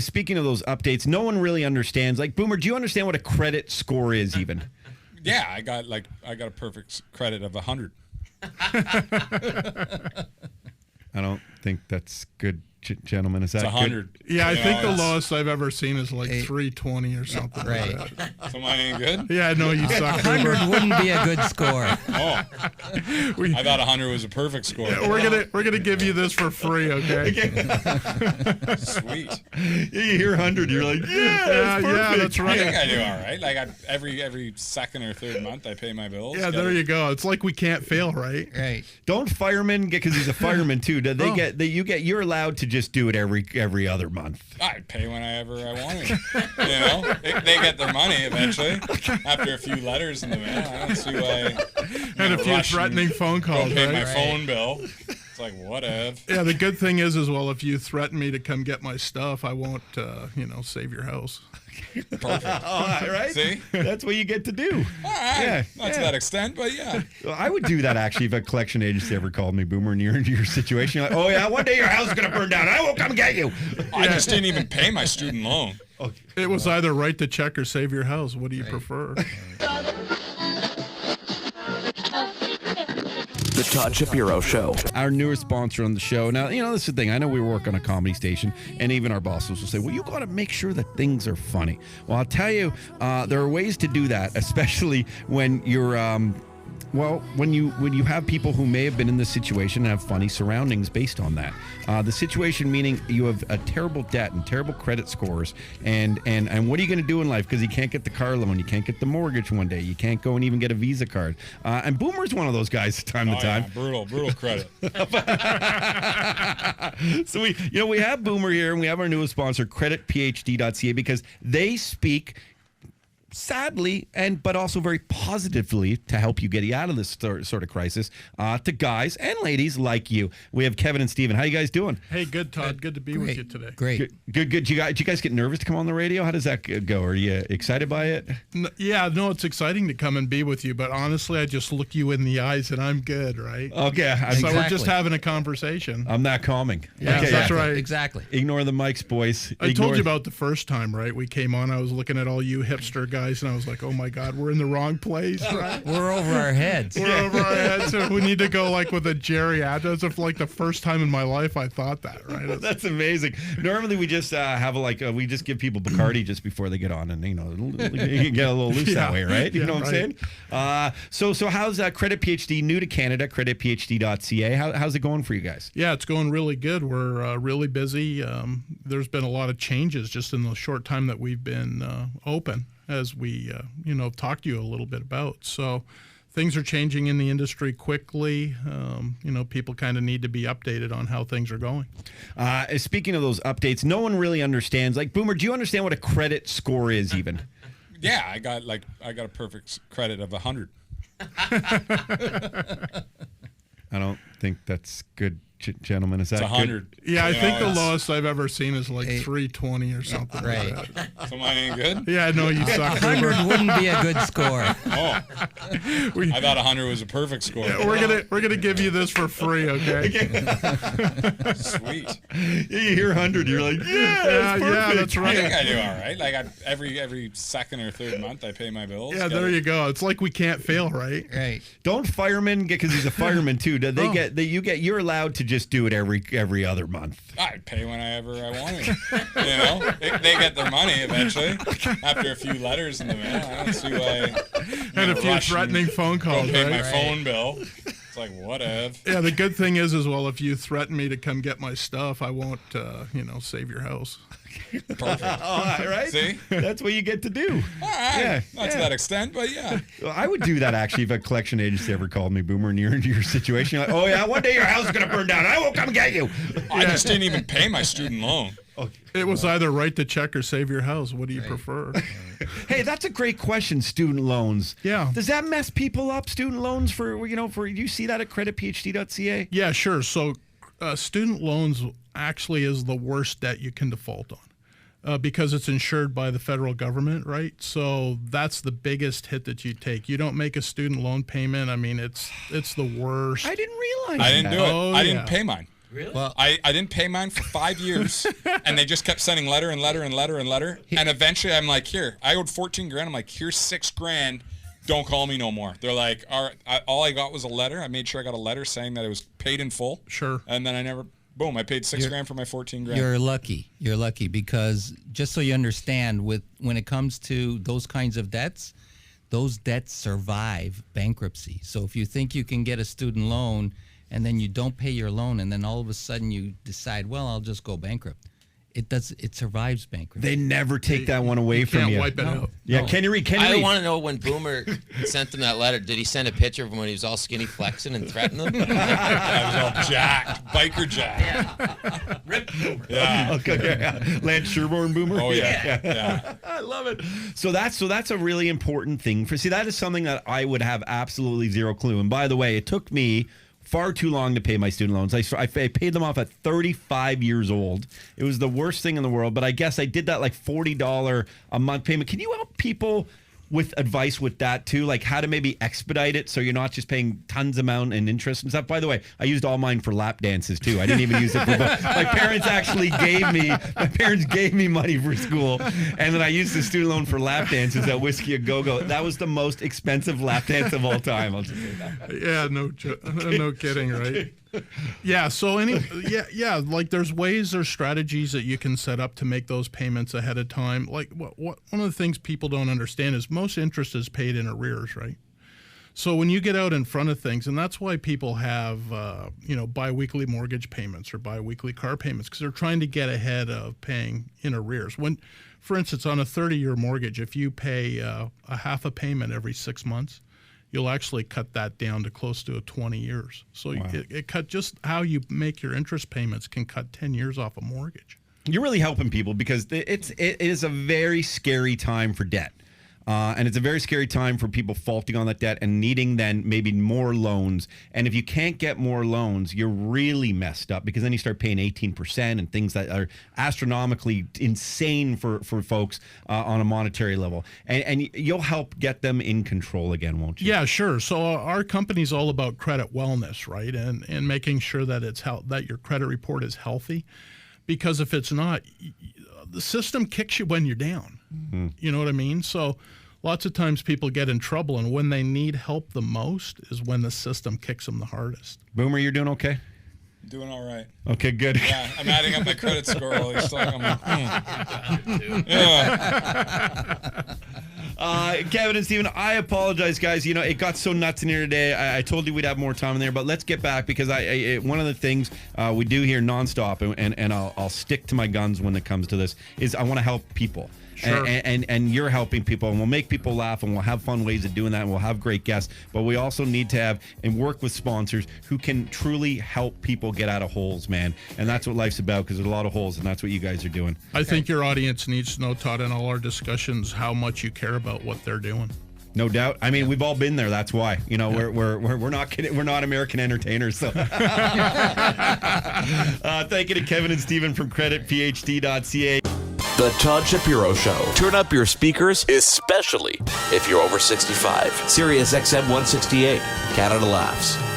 speaking of those updates, no one really understands. Like, Boomer, do you understand what a credit score is even? Yeah, I got a perfect credit of 100. I don't think that's good, gentlemen. Is that it's 100? Good? Yeah, I think the lowest I've ever seen is like 320 or something. Right. Like that. So mine ain't good? Yeah, I know you suck. 100 wouldn't be a good score. Oh. I thought 100 was a perfect score. Yeah, we're gonna give you this for free, okay? Sweet. You hear 100, you're like, yeah, that's I right. think I do all right. Like every second or third month, I pay my bills. Yeah, there you go. It's like we can't fail, right? Right. Don't firemen get, because he's a fireman too? Do they you're allowed to just do it every other month? I pay whenever I want to. You know, they get their money eventually after a few letters in the mail. I don't see why. And a few threatening phone calls, Pay right? my phone bill. It's like whatever. Yeah, the good thing is well, if you threaten me to come get my stuff, I won't, save your house. Perfect. All right. See? That's what you get to do. All right. Yeah, Not to that extent, but yeah. Well, I would do that actually if a collection agency ever called me, Boomer, and you're into your situation. You're like, oh yeah, one day your house is gonna burn down. I won't come get you. I just didn't even pay my student loan. Okay. It was either write the check or save your house. What do you prefer? The Todd Shapiro Show. Our newest sponsor on the show. Now, this is the thing. I know we work on a comedy station, and even our bosses will say, well, you got to make sure that things are funny. Well, I'll tell you, there are ways to do that, especially when you're... when you have people who may have been in this situation and have funny surroundings based on that. The situation meaning you have a terrible debt and terrible credit scores, and what are you going to do in life? Because you can't get the car loan, you can't get the mortgage one day, you can't go and even get a Visa card. And Boomer's one of those guys time to time. Yeah, brutal credit. So we have Boomer here, and we have our newest sponsor, CreditPHD.ca, because they speak sadly, but also very positively to help you get out of this sort of crisis, to guys and ladies like you. We have Kevin and Steven. How you guys doing? Hey, good, Todd. Good to be with you today. Great. Good. Did you guys get nervous to come on the radio? How does that go? Are you excited by it? No, it's exciting to come and be with you, but honestly, I just look you in the eyes and I'm good, right? Okay. So we're just having a conversation. I'm not calming. Yeah, okay, that's right. Exactly. Ignore the mics, boys. I told you about the first time, right? We came on, I was looking at all you hipster guys, and I was like, oh my God, we're in the wrong place, right? We're over our heads. We're over our heads. So we need to go like with a geriatric. As if like the first time in my life I thought that, right? That's amazing. Normally we just have we just give people Bacardi just before they get on, and you can get a little loose that way, right? You know what I'm saying? So how's Credit PhD new to Canada? CreditPHD.ca. How's it going for you guys? Yeah, it's going really good. We're really busy. There's been a lot of changes just in the short time that we've been open, as we talked to you a little bit about. So things are changing in the industry quickly. People kind of need to be updated on how things are going. Speaking of those updates, no one really understands. Like, Boomer, do you understand what a credit score is even? Yeah, I got a perfect credit of 100. I don't think that's good, gentlemen. Is that it's 100. Good? Yeah, I think the lowest I've ever seen is like 320 or something. Right. Like that. So mine ain't good? Yeah, I know you suck. 100 wouldn't be a good score. Oh. I thought 100 was a perfect score. Yeah, we're gonna give you this for free, okay? Sweet. You hear 100, you're like, yeah, that's I right. think I do all right. Like every second or third month, I pay my bills. Yeah, there you go. It's like we can't fail, right? Right. Don't firemen get, because he's a fireman too? Do they you're allowed to just do it every other month? I pay whenever I want to. They get their money eventually after a few letters in the mail. I don't see why. And a few threatening phone calls, Pay right? my phone bill. It's like whatever. Yeah, the good thing is well, if you threaten me to come get my stuff, I won't, save your house. Perfect. All right. See? That's what you get to do. All right. Not to that extent, but yeah. Well, I would do that actually if a collection agency ever called me, Boomer, and you're into your situation. You're like, oh yeah, one day your house is gonna burn down. I won't come get you. I just didn't even pay my student loan. Okay. It was either write the check or save your house. What do you prefer? Hey, that's a great question. Student loans. Yeah. Does that mess people up? Student loans for you see that at CreditPHD.ca? Yeah, sure. So student loans actually is the worst debt you can default on. Because it's insured by the federal government, right? So that's the biggest hit that you take. You don't make a student loan payment. I mean, it's the worst. I didn't realize I didn't do it. Oh, I didn't pay mine. Really? Well, I didn't pay mine for 5 years, and they just kept sending letter and letter and letter and letter. And eventually, I'm like, here, I owed $14,000. I'm like, here's $6,000. Don't call me no more. They're like, all I got was a letter. I made sure I got a letter saying that it was paid in full. Sure. And then I paid $6,000 for my $14,000. You're lucky. You're lucky because just so you understand, when it comes to those kinds of debts, those debts survive bankruptcy. So if you think you can get a student loan and then you don't pay your loan and then all of a sudden you decide, well, I'll just go bankrupt. It survives bankruptcy. They never take that one away from Can't you. wipe it out. Yeah, can you read? I want to know when Boomer sent him that letter. Did he send a picture of him when he was all skinny flexing and threatening them? I was all jacked, biker jacked. Rip Boomer. Yeah. Okay, yeah. Lance Sherborne Boomer. Oh yeah. I love it. So that's a really important thing. That is something that I would have absolutely zero clue. And by the way, it took me far too long to pay my student loans. I paid them off at 35 years old. It was the worst thing in the world, but I guess I did that like $40 a month payment. Can you help people with advice with that too? Like how to maybe expedite it so you're not just paying tons amount in interest and stuff. By the way, I used all mine for lap dances too. I didn't even use it for my parents actually gave me money for school, and then I used the student loan for lap dances at Whiskey A Go-Go. That was the most expensive lap dance of all time. I'll just say that. Yeah, no kidding, right? Yeah, so like there's strategies that you can set up to make those payments ahead of time. Like what one of the things people don't understand is most interest is paid in arrears, right? So when you get out in front of things, and that's why people have biweekly mortgage payments or biweekly car payments, because they're trying to get ahead of paying in arrears. When, for instance, on a 30-year mortgage, if you pay a half a payment every 6 months, you'll actually cut that down to close to 20 years. So wow. it cut just how you make your interest payments can cut 10 years off a mortgage. You're really helping people because it is a very scary time for debt. And it's a very scary time for people faulting on that debt and needing then maybe more loans. And if you can't get more loans, you're really messed up because then you start paying 18% and things that are astronomically insane for folks on a monetary level. And you'll help get them in control again, won't you? Yeah, sure. So our company's all about credit wellness, right? And making sure that that your credit report is healthy. Because if it's not, the system kicks you when you're down. Mm-hmm. You know what I mean? So lots of times people get in trouble, and when they need help the most is when the system kicks them the hardest. Boomer, you're doing okay? Doing all right. Okay, good. Yeah, I'm adding up my credit score all this time. I'm like, yeah. Kevin and Steven, I apologize, guys. It got so nuts in here today. I told you we'd have more time in there, but let's get back because one of the things we do here nonstop, and I'll stick to my guns when it comes to this, is I want to help people. Sure. And you're helping people, and we'll make people laugh, and we'll have fun ways of doing that, and we'll have great guests. But we also need to have and work with sponsors who can truly help people get out of holes, man. And that's what life's about, because there's a lot of holes, and that's what you guys are doing. I think your audience needs to know, Todd, in all our discussions, how much you care about what they're doing. No doubt. I mean, we've all been there. That's why. We're not kidding. We're not American entertainers. So, thank you to Kevin and Steven from CreditPHD.ca. The Todd Shapiro Show. Turn up your speakers, especially if you're over 65. SiriusXM 168, Canada Laughs.